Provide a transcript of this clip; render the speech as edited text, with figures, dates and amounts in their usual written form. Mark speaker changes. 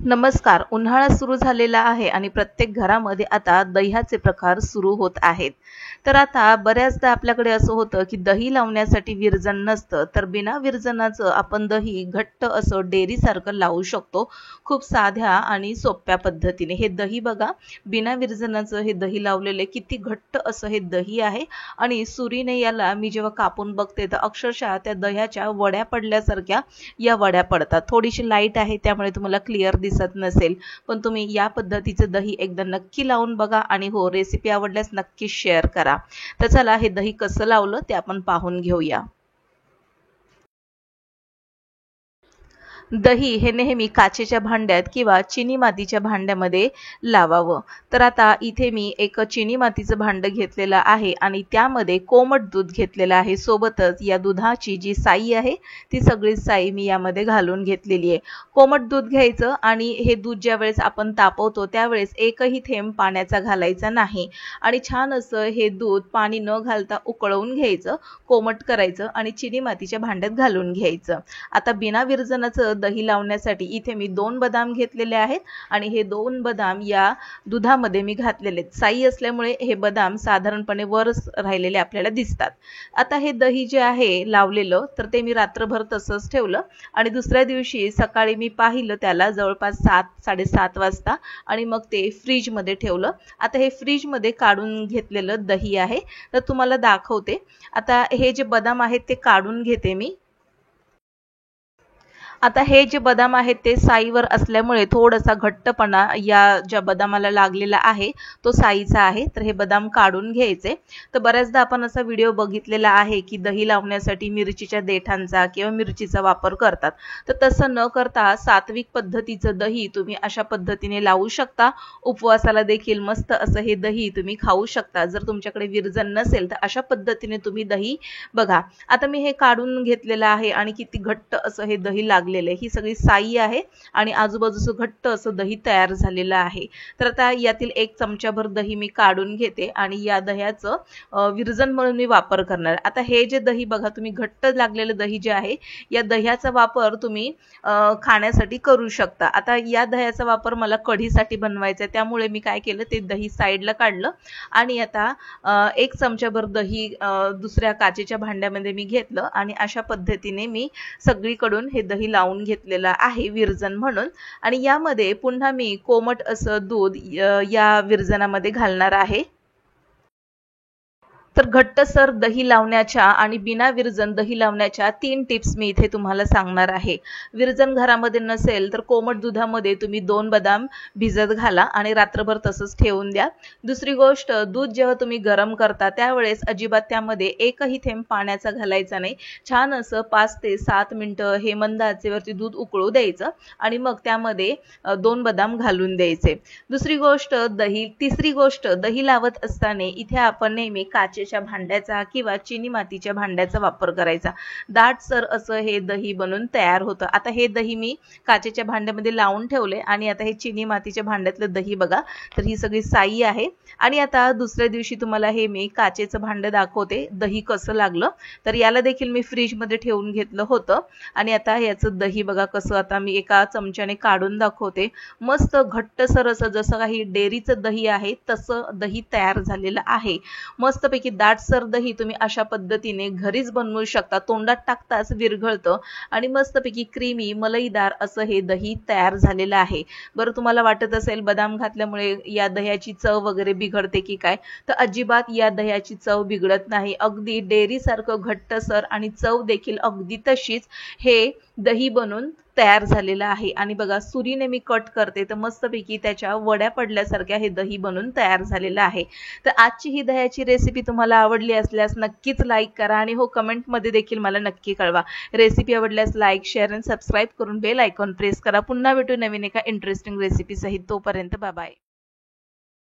Speaker 1: नमस्कार. उन्हाळा सुरू झालेला आहे आणि प्रत्येक घरामध्ये आता दह्याचे प्रकार सुरू होत आहेत. तर आता बऱ्याचदा आपल्याकडे असं होतं की दही लावण्यासाठी विरजण नसतं, तर बिना विरजणाचं आपण दही घट्ट असं डेअरीसारखं लावू शकतो. खूप साध्या आणि सोप्या पद्धतीने. हे दही बघा, बिना विरजणाचं हे दही लावलेले किती घट्ट असं हे दही आहे आणि सुरीने याला मी जेव्हा कापून बघते तर अक्षरशः त्या दह्याच्या वड्या पडल्यासारख्या या वड्या पडतात. थोडीशी लाईट आहे त्यामुळे तुम्हाला क्लिअर दिसत नसेल, पण तुम्ही या पद्धतीचे दही एकदा नक्की लावून बघा आणि हो, रेसिपी आवडल्यास नक्की शेअर करा. तर चला हे दही कसं लावलं ते आपण पाहून घेऊया. दही हे नेहमी काचेच्या भांड्यात किंवा चिनी मातीच्या भांड्यामध्ये लावावं. तर आता इथे मी एक चिनी मातीचं भांड घेतलेलं आहे आणि त्यामध्ये कोमट दूध घेतलेलं आहे. सोबतच या दुधाची जी साई आहे ती सगळी साई मी यामध्ये घालून घेतलेली आहे. कोमट दूध घ्यायचं आणि हे दूध ज्यावेळेस आपण तापवतो त्यावेळेस एकही थेंब पाण्याचा घालायचा नाही आणि छान असं हे दूध पाणी न घालता उकळवून घ्यायचं, कोमट करायचं आणि चिनी मातीच्या भांड्यात घालून घ्यायचं. आता बिना विरजणाचं दही लावण्यासाठी इथे मी 2 बदाम घेतलेले आहेत आणि हे 2 बदाम या दुधामध्ये मी घातलेले आहेत. साई असल्यामुळे हे बदाम साधारणपणे वरच राहिलेले आपल्याला दिसतात. आता हे दही जे आहे लावलेलं तर ते मी रात्रभर तसंच ठेवलं आणि दुसऱ्या दिवशी सकाळी मी पाहिलं त्याला जवळपास 7-7:30 वाजता आणि मग ते फ्रीज मध्ये ठेवलं. आता हे फ्रीज मध्ये काढून घेतलेलं दही आहे, तर तुम्हाला दाखवते. आता हे जे बदाम आहेत ते काढून घेते मी. आता हे जे बदाम आहेत ते साईवर असल्यामुळे थोडासा घट्टपणा या ज्या बदामाला लागलेला आहे तो साईचा आहे, तर हे बदाम काढून घ्यायचे. तर बऱ्याचदा आपण असा व्हिडिओ बघितलेला आहे की दही लावण्यासाठी मिरचीच्या देठांचा किंवा मिरचीचा वापर करतात, तर तसं न करता सात्विक पद्धतीचं दही तुम्ही अशा पद्धतीने लावू शकता. उपवासाला देखील मस्त असं हे दही तुम्ही खाऊ शकता. जर तुमच्याकडे विरजण नसेल तर अशा पद्धतीने तुम्ही दही बघा. आता मी हे काढून घेतलेलं आहे आणि किती घट्ट असं हे दही लागले. ही सगळी साई आहे आणि आजूबाजूचं घट्ट असं दही तयार झालेलं आहे. तर आता यातील 1 चमचाभर दही मी काढून घेते आणि या दह्याचं विरजण म्हणून मी वापर करणार. आता हे जे दही बघा, तुम्ही घट्ट लागलेलं दही जे आहे या दह्याचा वापर तुम्ही खाण्यासाठी करू शकता. आता या दह्याचा वापर मला कढीसाठी बनवायचा आहे, त्यामुळे मी काय केलं ते दही साईडला काढलं आणि आता 1 चमचाभर दही दुसऱ्या काचेच्या भांड्यामध्ये मी घेतलं आणि अशा पद्धतीने मी सगळीकडून हे दही लावून घेतलेला आहे विरजण म्हणून. आणि यामध्ये पुन्हा मी कोमट असं दूध या विरजणामध्ये घालणार आहे. तर घट्टसर दही लावण्याच्या आणि बिना विरजण दही लावण्याच्या 3 टिप्स मी इथे तुम्हाला सांगणार आहे. विरजण घरामध्ये नसेल तर कोमट दुधामध्ये तुम्ही 2 बदाम भिजत घाला आणि रात्रभर तसंच ठेवून द्या. दुसरी गोष्ट, दूध जेव्हा तुम्ही गरम करता त्यावेळेस अजिबात त्यामध्ये एकही थेंब पाण्याचा घालायचा नाही. छान असं 5 ते 7 मिनिटं हे मंद आचेवरती दूध उकळू द्यायचं आणि मग त्यामध्ये 2 बदाम घालून द्यायचे. दुसरी गोष्ट दही. तिसरी गोष्ट, दही लावत असताना इथे आपण नेहमी काचेच्या भांड्याचा किंवा चिनी मातीच्या भांड्याचा वापर करायचा. दाटसर असं हे दही बनून तयार होतं. आता हे दही मी काचेच्या भांड्यामध्ये लावून ठेवले आणि आता हे चिनी मातीच्या भांड्यातलं दही बघा, तर ही सगळी साई आहे. आणि आता दुसऱ्या दिवशी तुम्हाला हे मी काचेचं भांड दाखवते दही कसं लागलं. तर याला देखील मी फ्रीज मध्ये ठेवून घेतलं होतं आणि आता याचं दही बघा कसं आता मी एका चमच्याने काढून दाखवते. मस्त घट्टसर असं जसं काही डेअरीचं दही आहे तसं दही तयार झालेलं आहे. मस्तपैकी दाटसर दही तुम्ही अशा पद्धतीने घरीच बनवू शकता. तोंडात टाकताच विरघळतं आणि मस्तपैकी क्रीमी मलईदार असं हे दही तयार झालेलं आहे. बरं, तुम्हाला वाटत असेल बदाम घातल्यामुळे या दह्याची चव वगैरे बिघडते की काय, तर अजिबात या दह्याची चव बिघडत नाही. अगदी डेअरी सारखं घट्टसर आणि चव देखील अगदी तशीच हे दही बनून तयार झालेलं आहे. आणि बघा, सुरीने मी कट करते तर मस्तपैकी त्याच्या वड्या पडल्यासारख्या हे दही बनून तयार झालेलं आहे. तर आजची ही दह्याची रेसिपी तुम्हाला आवडली असल्यास नक्कीच लाईक करा आणि हो, कमेंटमध्ये देखील मला नक्की कळवा. रेसिपी आवडल्यास लाईक, शेअर आणि सबस्क्राईब करून बेल आयकॉन प्रेस करा. पुन्हा भेटू नवीन एका इंटरेस्टिंग रेसिपी सहित. तोपर्यंत बाय बाय.